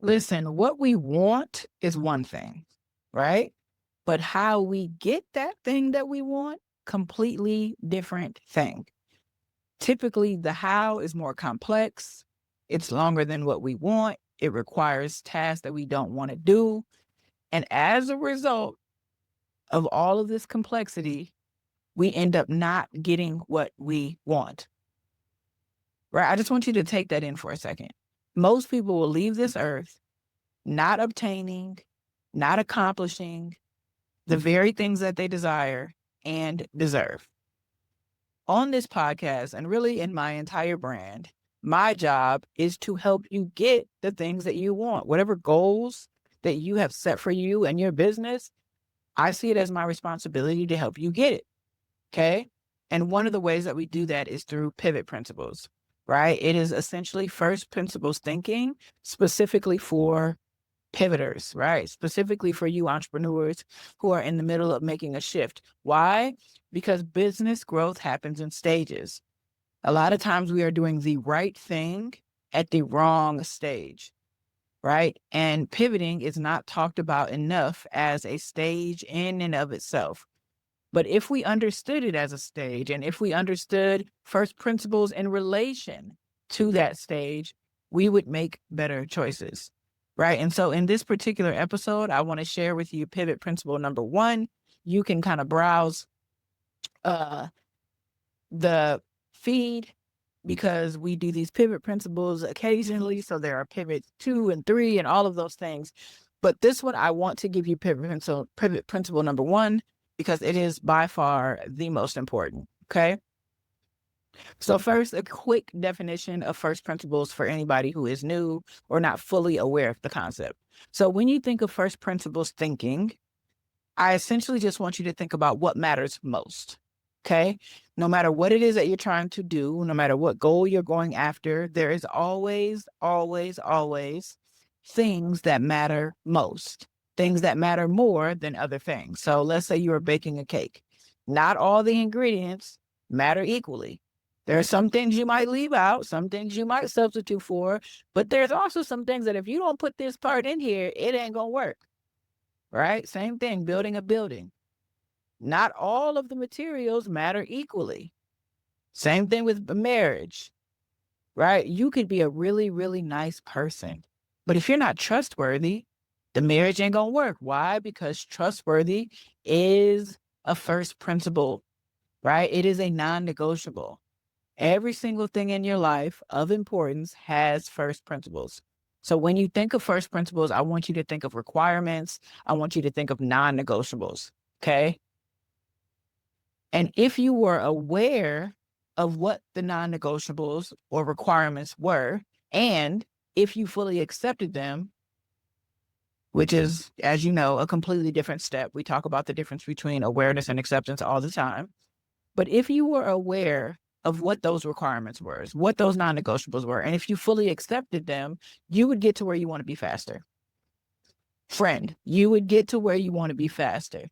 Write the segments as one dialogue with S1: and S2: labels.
S1: Listen, what we want is one thing, right? But how we get that thing that we want, completely different thing. Typically, the how is more complex. It's longer than what we want. It requires tasks that we don't want to do. And as a result of all of this complexity, we end up not getting what we want. Right? I just want you to take that in for a second. Most people will leave this earth not obtaining, not accomplishing the very things that they desire and deserve. On this podcast, and really in my entire brand, my job is to help you get the things that you want. Whatever goals that you have set for you and your business, I see it as my responsibility to help you get it. Okay. And one of the ways that we do that is through pivot principles, right? It is essentially first principles thinking specifically for pivoters, right? Specifically for you entrepreneurs who are in the middle of making a shift. Why? Because business growth happens in stages. A lot of times we are doing the right thing at the wrong stage, right? And pivoting is not talked about enough as a stage in and of itself. But if we understood it as a stage, and if we understood first principles in relation to that stage, we would make better choices, right? And so in this particular episode, I want to share with you pivot principle number 1. You can kind of browse the feed because we do these pivot principles occasionally. So there are pivot 2 and 3 and all of those things. But this one, I want to give you pivot principle number 1 because it is by far the most important. Okay. So first, a quick definition of first principles for anybody who is new or not fully aware of the concept. So when you think of first principles thinking, I essentially just want you to think about what matters most. Okay. No matter what it is that you're trying to do, no matter what goal you're going after, there is always, always, always things that matter most, things that matter more than other things. So let's say you are baking a cake. Not all the ingredients matter equally. There are some things you might leave out, some things you might substitute for, but there's also some things that if you don't put this part in here, it ain't going to work. Right? Same thing, building a building. Not all of the materials matter equally. Same thing with marriage, right? You could be a really, really nice person, but if you're not trustworthy, the marriage ain't gonna work. Why? Because trustworthy is a first principle, right? It is a non-negotiable. Every single thing in your life of importance has first principles. So when you think of first principles, I want you to think of requirements. I want you to think of non-negotiables, okay? And if you were aware of what the non-negotiables or requirements were, and if you fully accepted them, which is, as you know, a completely different step. We talk about the difference between awareness and acceptance all the time. But if you were aware of what those requirements were, what those non-negotiables were, and if you fully accepted them, you would get to where you want to be faster. Friend, you would get to where you want to be faster.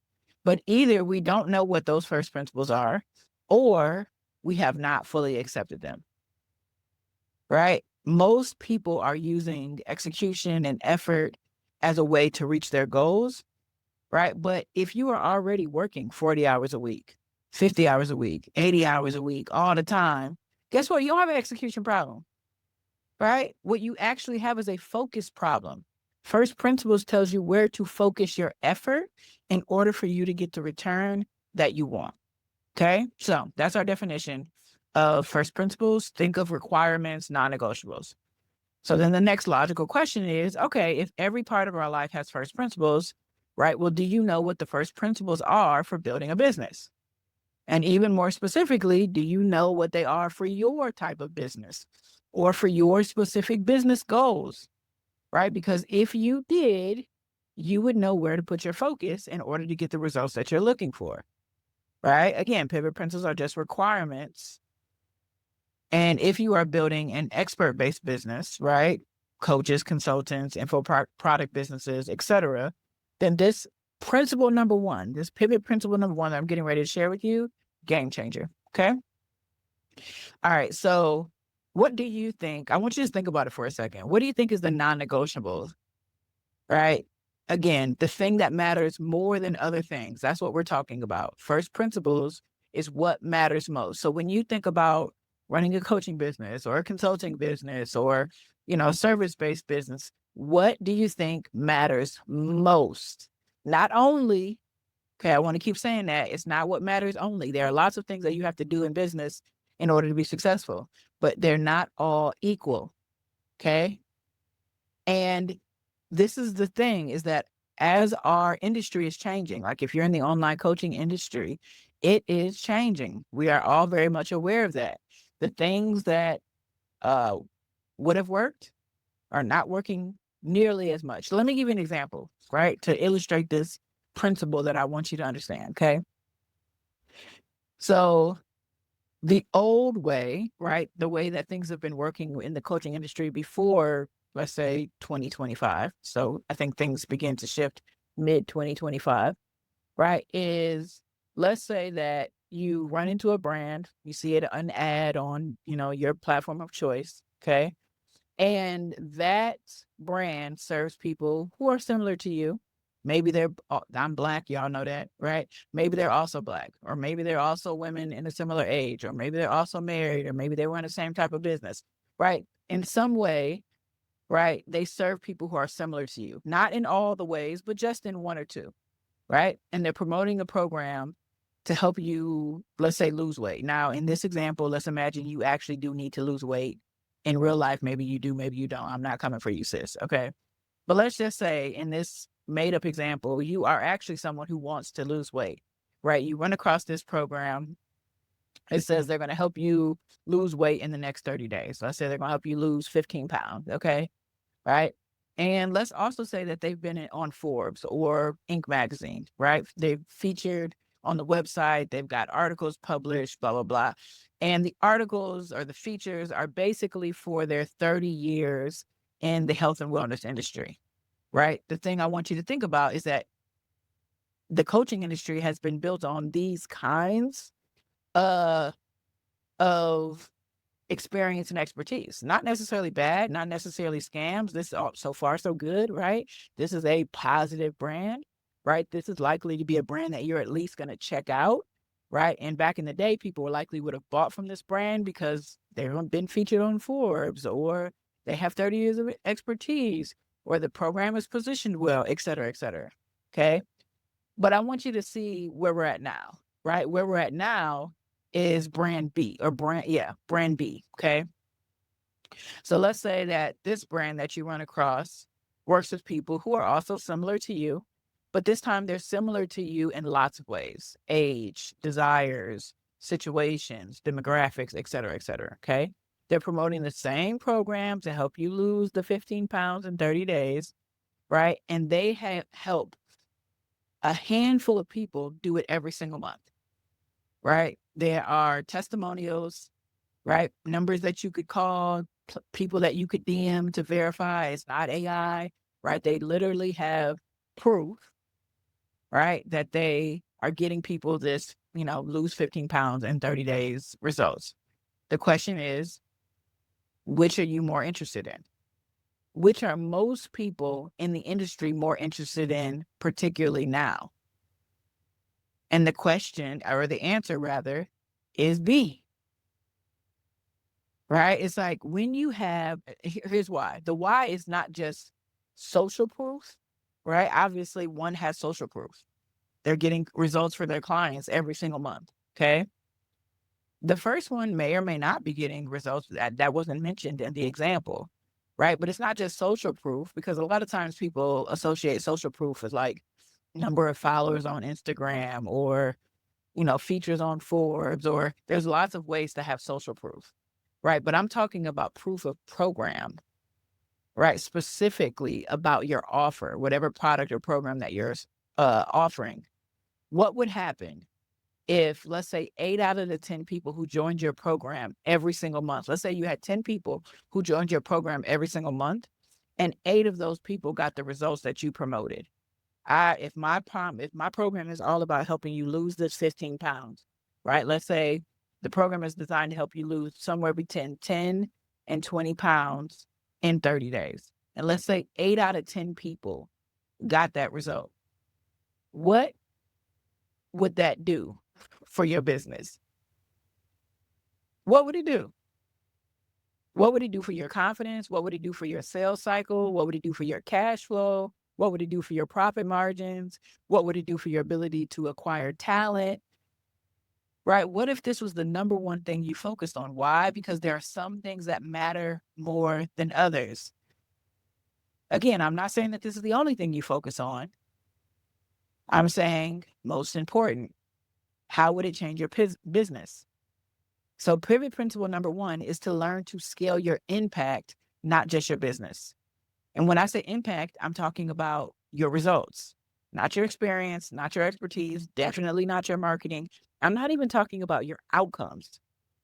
S1: But either we don't know what those first principles are, or we have not fully accepted them, right? Most people are using execution and effort as a way to reach their goals, right? But if you are already working 40 hours a week, 50 hours a week, 80 hours a week, all the time, guess what? You don't have an execution problem, right? What you actually have is a focus problem. First principles tells you where to focus your effort in order for you to get the return that you want. Okay. So that's our definition of first principles. Think of requirements, non-negotiables. So then the next logical question is, okay, if every part of our life has first principles, right? Well, do you know what the first principles are for building a business? And even more specifically, do you know what they are for your type of business or for your specific business goals? Right? Because if you did, you would know where to put your focus in order to get the results that you're looking for. Right? Again, pivot principles are just requirements. And if you are building an expert-based business, right? Coaches, consultants, info product businesses, etc., then this principle number 1, this pivot principle number 1 that I'm getting ready to share with you, game changer. Okay. All right. So What do you think? I want you to think about it for a second. What do you think is the non-negotiables, right? Again, the thing that matters more than other things. That's what we're talking about. First principles is what matters most. So when you think about running a coaching business or a consulting business or, service-based business, what do you think matters most? Not only, okay, I want to keep saying that it's not what matters only. There are lots of things that you have to do in business in order to be successful, but they're not all equal. Okay. And this is the thing is that as our industry is changing, like if you're in the online coaching industry, it is changing. We are all very much aware of that. The things that uh, would have worked are not working nearly as much. Let me give you an example, right, to illustrate this principle that I want you to understand. Okay. So the old way, right, the way that things have been working in the coaching industry before, let's say 2025. So I think things begin to shift mid 2025, right? Is let's say that you run into a brand, you see an ad on, your platform of choice, okay? And that brand serves people who are similar to you. Maybe I'm Black, y'all know that, right? Maybe they're also Black, or maybe they're also women in a similar age, or maybe they're also married, or maybe they run the same type of business, right? In some way, right? They serve people who are similar to you, not in all the ways, but just in one or two, right? And they're promoting a program to help you, let's say, lose weight. Now, in this example, let's imagine you actually do need to lose weight. In real life, maybe you do, maybe you don't. I'm not coming for you, sis. Okay. But let's just say in this made up example, you are actually someone who wants to lose weight, right? You run across this program. It says they're going to help you lose weight in the next 30 days. Let's say they're going to help you lose 15 pounds. Okay. Right. And let's also say that they've been on Forbes or Inc. magazine, right? They've featured on the website. They've got articles published, blah, blah, blah. And the articles or the features are basically for their 30 years in the health and wellness industry, right? The thing I want you to think about is that the coaching industry has been built on these kinds uh, of experience and expertise. Not necessarily bad, not necessarily scams. This is so far so good, right? This is a positive brand, right? This is likely to be a brand that you're at least going to check out, right? And back in the day, people were likely would have bought from this brand because they've been featured on Forbes, or they have 30 years of expertise, or the program is positioned well, et cetera, et cetera. Okay. But I want you to see where we're at now, right? Where we're at now is brand B or brand B. Okay. So let's say that this brand that you run across works with people who are also similar to you, but this time they're similar to you in lots of ways: age, desires, situations, demographics, et cetera, et cetera. Okay. They're promoting the same program to help you lose the 15 pounds in 30 days, right? And they help a handful of people do it every single month, right? There are testimonials, right? Numbers that you could call, people that you could DM to verify it's not AI, right? They literally have proof, right, that they are getting people this, lose 15 pounds in 30 days results. The question is, which are you more interested in? Which are most people in the industry more interested in, particularly now? And the question, or the answer rather, is B, right? It's like when you have, here's why. The why is not just social proof, right? Obviously, one has social proof. They're getting results for their clients every single month, okay? The first one may or may not be getting results that wasn't mentioned in the example, right? But it's not just social proof, because a lot of times people associate social proof with like number of followers on Instagram, or features on Forbes, or there's lots of ways to have social proof, right? But I'm talking about proof of program, right? Specifically about your offer, whatever product or program that you're offering. What would happen if, let's say, 8 out of the 10 people who joined your program every single month, let's say you had 10 people who joined your program every single month, and 8 of those people got the results that you promoted. If my program is all about helping you lose this 15 pounds, right? Let's say the program is designed to help you lose somewhere between 10 and 20 pounds in 30 days. And let's say 8 out of 10 people got that result. What would that do for your business? What would it do? What would it do for your confidence? What would it do for your sales cycle? What would it do for your cash flow? What would it do for your profit margins? What would it do for your ability to acquire talent? Right? What if this was the number one thing you focused on? Why? Because there are some things that matter more than others. Again, I'm not saying that this is the only thing you focus on. I'm saying most important. How would it change your business? So pivot principle number one is to learn to scale your impact, not just your business. And when I say impact, I'm talking about your results, not your experience, not your expertise, definitely not your marketing. I'm not even talking about your outcomes.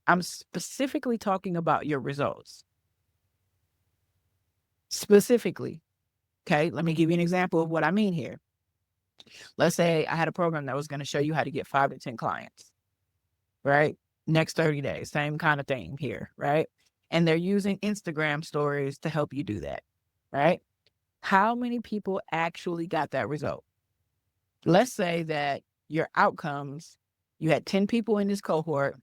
S1: I'm specifically talking about your results. Specifically. Okay, let me give you an example of what I mean here. Let's say I had a program that was going to show you how to get 5 to 10 clients, right? Next 30 days, same kind of thing here, right? And they're using Instagram stories to help you do that, right? How many people actually got that result? Let's say that your outcomes, you had 10 people in this cohort,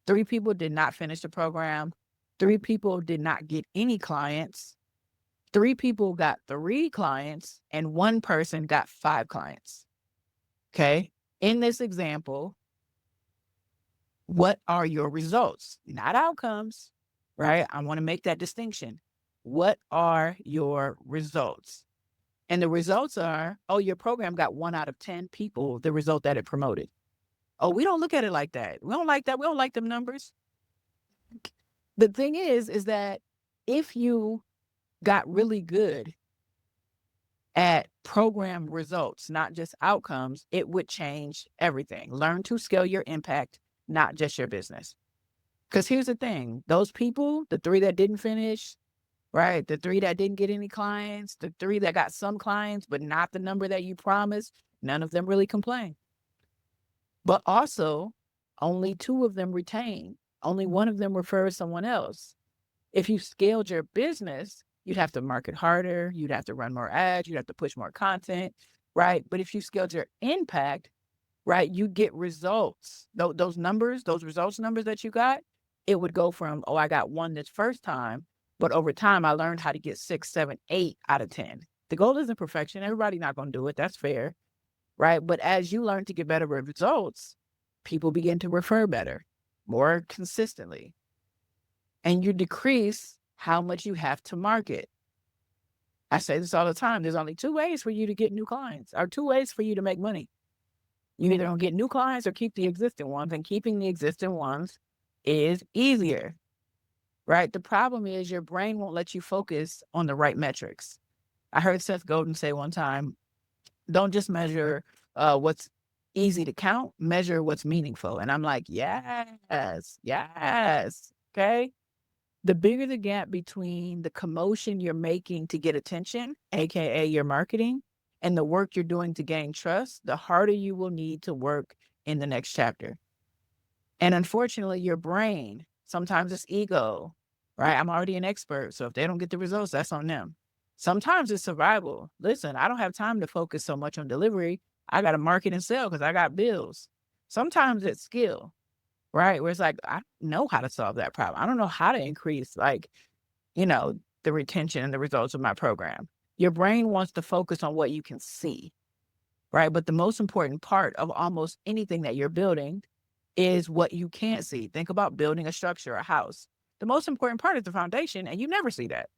S1: 3 people did not finish the program, 3 people did not get any clients, 3 people got 3 clients, and 1 person got 5 clients. Okay. In this example, what are your results? Not outcomes, right? I want to make that distinction. What are your results? And the results are, oh, your program got 1 out of 10 people, the result that it promoted. Oh, we don't look at it like that. We don't like that. We don't like them numbers. The thing is that if you got really good at program results, not just outcomes, it would change everything. Learn to scale your impact, not just your business. Because here's the thing, those people, the 3 that didn't finish, right? The 3 that didn't get any clients, the 3 that got some clients, but not the number that you promised, none of them really complain. But also, only 2 of them retain. Only 1 of them refers someone else. If you scaled your business, you'd have to market harder, you'd have to run more ads, you'd have to push more content, right? But if you scaled your impact, right, you get results. Those numbers, those results numbers that you got, it would go from, oh, I got 1 this first time, but over time I learned how to get 6, 7, 8 out of 10. The goal isn't perfection. Everybody's not going to do it. That's fair, right? But as you learn to get better results, people begin to refer better, more consistently. And you decrease how much you have to market. I say this all the time. There's only 2 ways for you to get new clients, or 2 ways for you to make money. You either gonna get new clients or keep the existing ones, and keeping the existing ones is easier, right? The problem is your brain won't let you focus on the right metrics. I heard Seth Godin say one time, don't just measure what's easy to count, measure what's meaningful. And I'm like, yes, okay? The bigger the gap between the commotion you're making to get attention, AKA your marketing, and the work you're doing to gain trust, the harder you will need to work in the next chapter. And unfortunately, your brain, sometimes it's ego, right? I'm already an expert. So if they don't get the results, that's on them. Sometimes it's survival. Listen, I don't have time to focus so much on delivery. I got to market and sell because I got bills. Sometimes it's skill, right? Where it's like, I don't know how to solve that problem. I don't know how to increase, like, the retention and the results of my program. Your brain wants to focus on what you can see, right? But the most important part of almost anything that you're building is what you can't see. Think about building a structure, a house. The most important part is the foundation, and you never see that.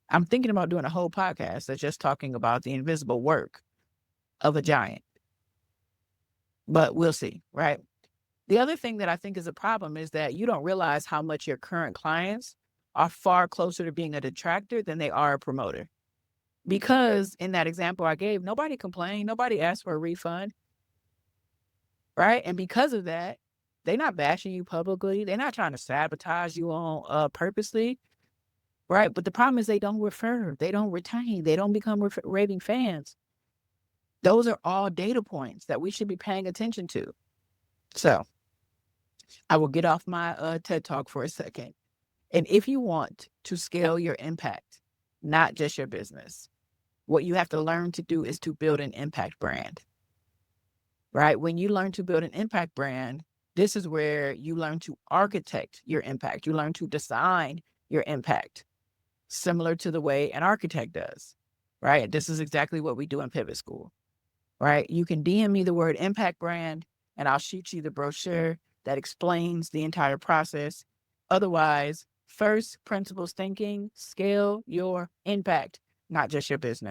S1: I'm thinking about doing a whole podcast that's just talking about the invisible work of a giant. But we'll see, right? The other thing that I think is a problem is that you don't realize how much your current clients are far closer to being a detractor than they are a promoter. Because in that example I gave, nobody complained, nobody asked for a refund, right? And because of that, they're not bashing you publicly. They're not trying to sabotage you on purposely, right? But the problem is they don't refer, they don't retain, they don't become raving fans. Those are all data points that we should be paying attention to. So I will get off my TED Talk for a second. And if you want to scale your impact, not just your business, what you have to learn to do is to build an impact brand, right? When you learn to build an impact brand, this is where you learn to architect your impact. You learn to design your impact, similar to the way an architect does, right? This is exactly what we do in Pivot School, right? You can DM me the word impact brand and I'll shoot you the brochure that explains the entire process. Otherwise, first principles thinking, scale your impact, not just your business.